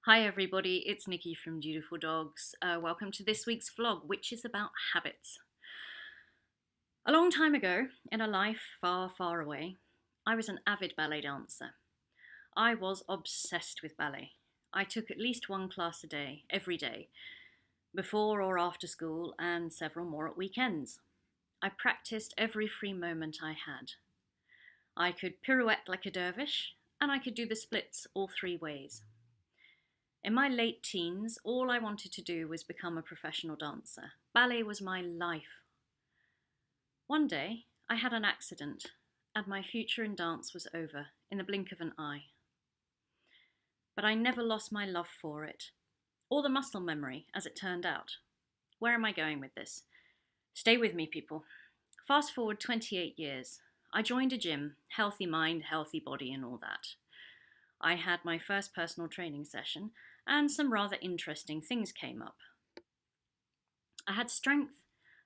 Hi everybody, it's Nikki from Dutiful Dogs. Welcome to this week's vlog, which is about habits. A long time ago, in a life far, far away, I was an avid ballet dancer. I was obsessed with ballet. I took at least one class a day, every day, before or after school, and several more at weekends. I practiced every free moment I had. I could pirouette like a dervish, and I could do the splits all three ways. In my late teens, all I wanted to do was become a professional dancer. Ballet was my life. One day, I had an accident, and my future in dance was over in the blink of an eye. But I never lost my love for it, or the muscle memory, as it turned out. Where am I going with this? Stay with me, people. Fast forward 28 years. I joined a gym, healthy mind, healthy body, and all that. I had my first personal training session, and some rather interesting things came up. I had strength,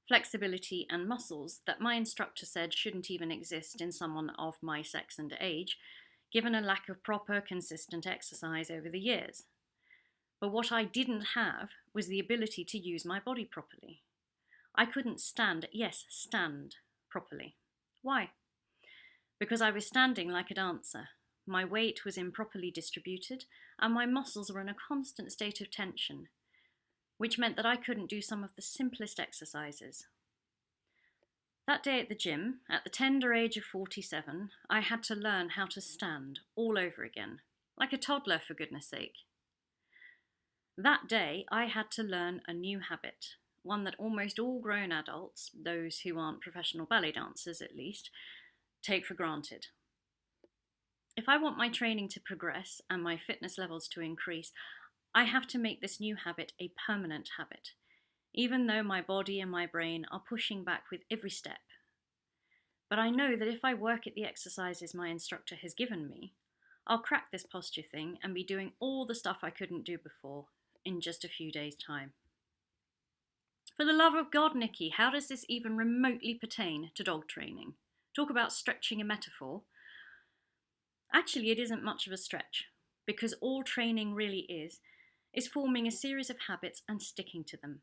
flexibility, and muscles that my instructor said shouldn't even exist in someone of my sex and age, given a lack of proper, consistent exercise over the years. But what I didn't have was the ability to use my body properly. I couldn't stand properly. Why? Because I was standing like a dancer. My weight was improperly distributed, and my muscles were in a constant state of tension, which meant that I couldn't do some of the simplest exercises. That day at the gym, at the tender age of 47, I had to learn how to stand all over again, like a toddler, for goodness sake. That day, I had to learn a new habit, one that almost all grown adults, those who aren't professional ballet dancers at least, take for granted. If I want my training to progress and my fitness levels to increase, I have to make this new habit a permanent habit, even though my body and my brain are pushing back with every step. But I know that if I work at the exercises my instructor has given me, I'll crack this posture thing and be doing all the stuff I couldn't do before in just a few days' time. For the love of God, Nikki, how does this even remotely pertain to dog training? Talk about stretching a metaphor. Actually, it isn't much of a stretch, because all training really is forming a series of habits and sticking to them.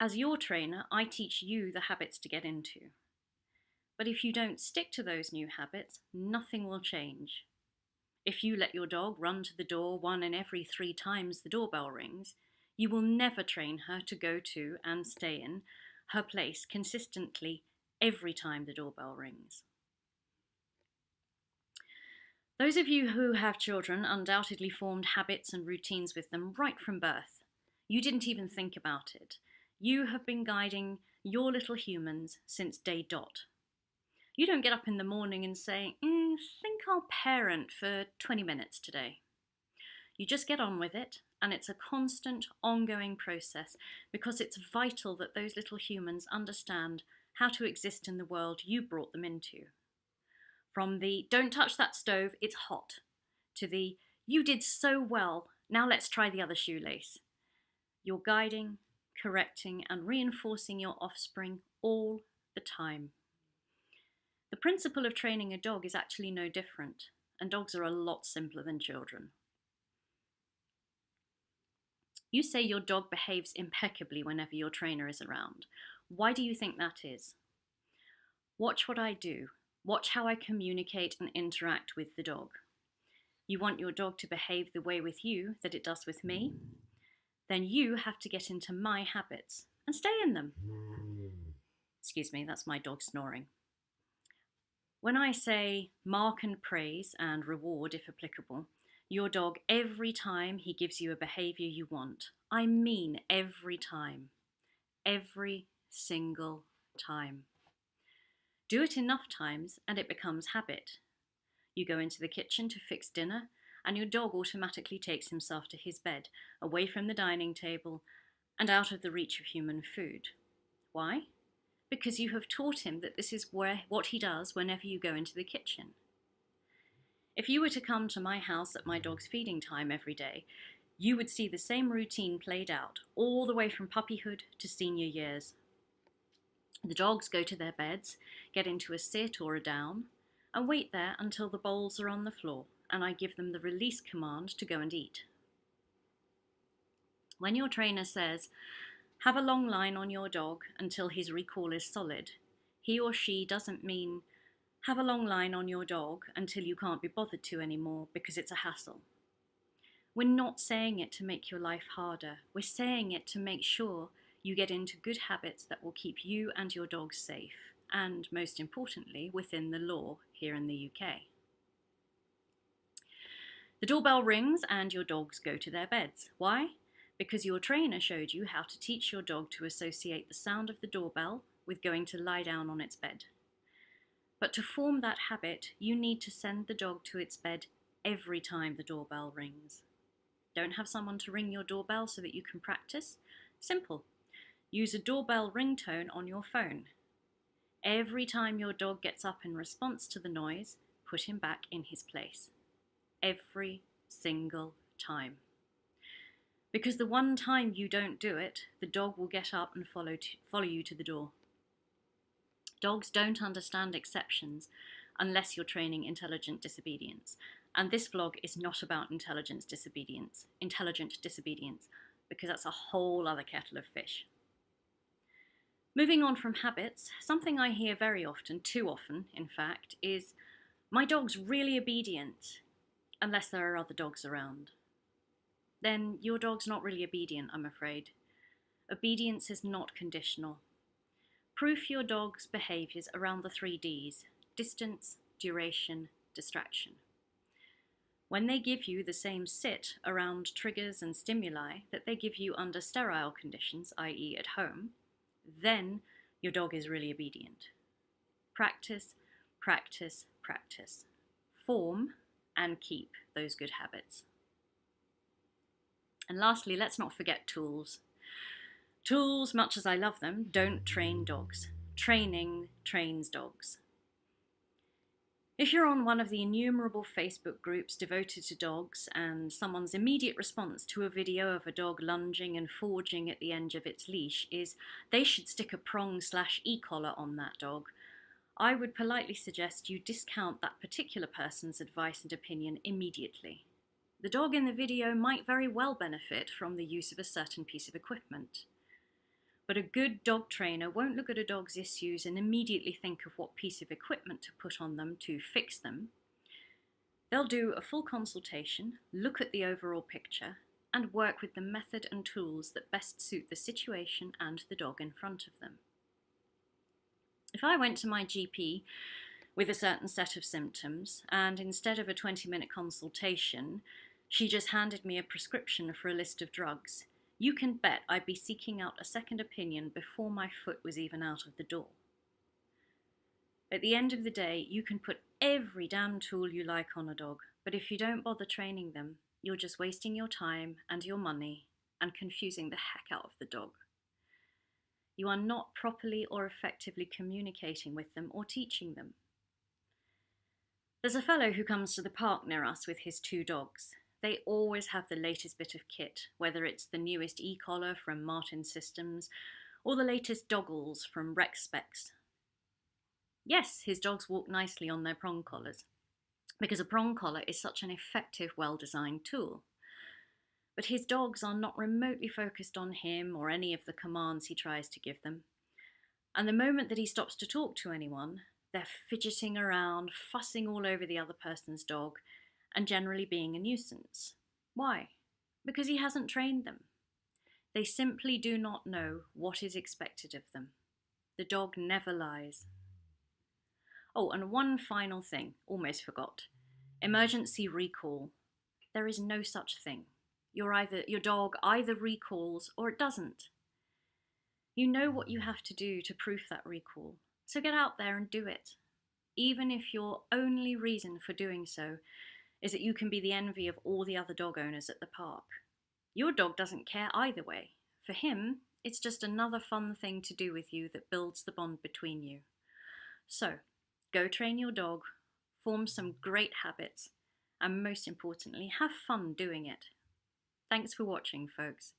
As your trainer, I teach you the habits to get into. But if you don't stick to those new habits, nothing will change. If you let your dog run to the door 1 in every 3 times the doorbell rings, you will never train her to go to and stay in her place consistently every time the doorbell rings. Those of you who have children undoubtedly formed habits and routines with them right from birth. You didn't even think about it. You have been guiding your little humans since day dot. You don't get up in the morning and say, think I'll parent for 20 minutes today. You just get on with it, and it's a constant, ongoing process because it's vital that those little humans understand how to exist in the world you brought them into. From the, don't touch that stove, it's hot, to the, you did so well, now let's try the other shoelace. You're guiding, correcting, and reinforcing your offspring all the time. The principle of training a dog is actually no different, and dogs are a lot simpler than children. You say your dog behaves impeccably whenever your trainer is around. Why do you think that is? Watch what I do. Watch how I communicate and interact with the dog. You want your dog to behave the way with you that it does with me? Then you have to get into my habits and stay in them. Excuse me, that's my dog snoring. When I say mark and praise and reward if applicable, your dog every time he gives you a behaviour you want, I mean every time. Every single time. Do it enough times and it becomes habit. You go into the kitchen to fix dinner and your dog automatically takes himself to his bed, away from the dining table and out of the reach of human food. Why? Because you have taught him that this is what he does whenever you go into the kitchen. If you were to come to my house at my dog's feeding time every day, you would see the same routine played out, all the way from puppyhood to senior years. The dogs go to their beds, get into a sit or a down, and wait there until the bowls are on the floor and I give them the release command to go and eat. When your trainer says, have a long line on your dog until his recall is solid, he or she doesn't mean have a long line on your dog until you can't be bothered to anymore because it's a hassle. We're not saying it to make your life harder. We're saying it to make sure you get into good habits that will keep you and your dog safe, and most importantly, within the law here in the UK. The doorbell rings and your dogs go to their beds. Why? Because your trainer showed you how to teach your dog to associate the sound of the doorbell with going to lie down on its bed. But to form that habit, you need to send the dog to its bed every time the doorbell rings. Don't have someone to ring your doorbell so that you can practice? Simple. Use a doorbell ringtone on your phone. Every time your dog gets up in response to the noise, put him back in his place. Every single time. Because the one time you don't do it, the dog will get up and follow you to the door. Dogs don't understand exceptions unless you're training intelligent disobedience. And this vlog is not about intelligent disobedience, because that's a whole other kettle of fish. Moving on from habits, something I hear very often, too often in fact, is my dog's really obedient, unless there are other dogs around. Then your dog's not really obedient, I'm afraid. Obedience is not conditional. Proof your dog's behaviours around the 3 Ds: distance, duration, distraction. When they give you the same sit around triggers and stimuli that they give you under sterile conditions, i.e. at home, then your dog is really obedient. Practice, practice, practice. Form and keep those good habits. And lastly, let's not forget tools. Tools, much as I love them, don't train dogs. Training trains dogs. If you're on one of the innumerable Facebook groups devoted to dogs and someone's immediate response to a video of a dog lunging and forging at the end of its leash is they should stick a prong/e-collar on that dog, I would politely suggest you discount that particular person's advice and opinion immediately. The dog in the video might very well benefit from the use of a certain piece of equipment. But a good dog trainer won't look at a dog's issues and immediately think of what piece of equipment to put on them to fix them. They'll do a full consultation, look at the overall picture, and work with the method and tools that best suit the situation and the dog in front of them. If I went to my GP with a certain set of symptoms, and instead of a 20-minute consultation, she just handed me a prescription for a list of drugs, you can bet I'd be seeking out a second opinion before my foot was even out of the door. At the end of the day, you can put every damn tool you like on a dog, but if you don't bother training them, you're just wasting your time and your money and confusing the heck out of the dog. You are not properly or effectively communicating with them or teaching them. There's a fellow who comes to the park near us with his 2 dogs. They always have the latest bit of kit, whether it's the newest e-collar from Martin Systems or the latest doggles from Rex Specs. Yes, his dogs walk nicely on their prong collars, because a prong collar is such an effective, well-designed tool. But his dogs are not remotely focused on him or any of the commands he tries to give them. And the moment that he stops to talk to anyone, they're fidgeting around, fussing all over the other person's dog, and generally being a nuisance. Why? Because he hasn't trained them. They simply do not know what is expected of them. The dog never lies. Oh, and one final thing, almost forgot. Emergency recall. There is no such thing. Your dog either recalls or it doesn't. You know what you have to do to proof that recall, so get out there and do it. Even if your only reason for doing so is that you can be the envy of all the other dog owners at the park. Your dog doesn't care either way. For him, it's just another fun thing to do with you that builds the bond between you. So, go train your dog, form some great habits, and most importantly, have fun doing it. Thanks for watching, folks.